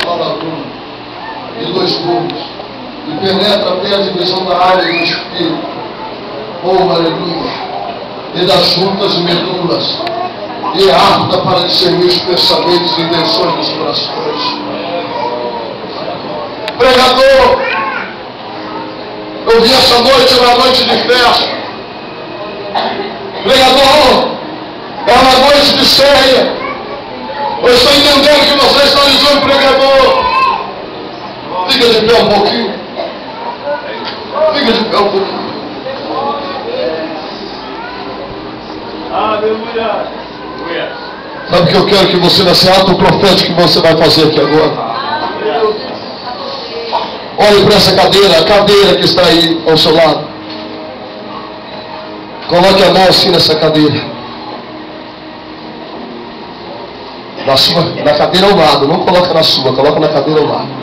faladouro de 2 gumes, e penetra até a divisão da alma e do espírito, oh aleluia, e das juntas e medulas, e é apta para discernir os pensamentos e intenções dos corações. Pregador, eu vi essa noite uma noite de festa. Pregador, é uma noite de ceia. Eu estou entendendo que você está dizendo, pregador. Fica de pé um pouquinho. Fica de pé um pouquinho. Aleluia. Sabe o que eu quero que você, nesse ato profético que você vai fazer aqui agora? Olhe para essa cadeira, a cadeira que está aí ao seu lado. Coloque a mão assim nessa cadeira. Na cadeira ao lado, não coloca na sua, coloca na cadeira ao lado.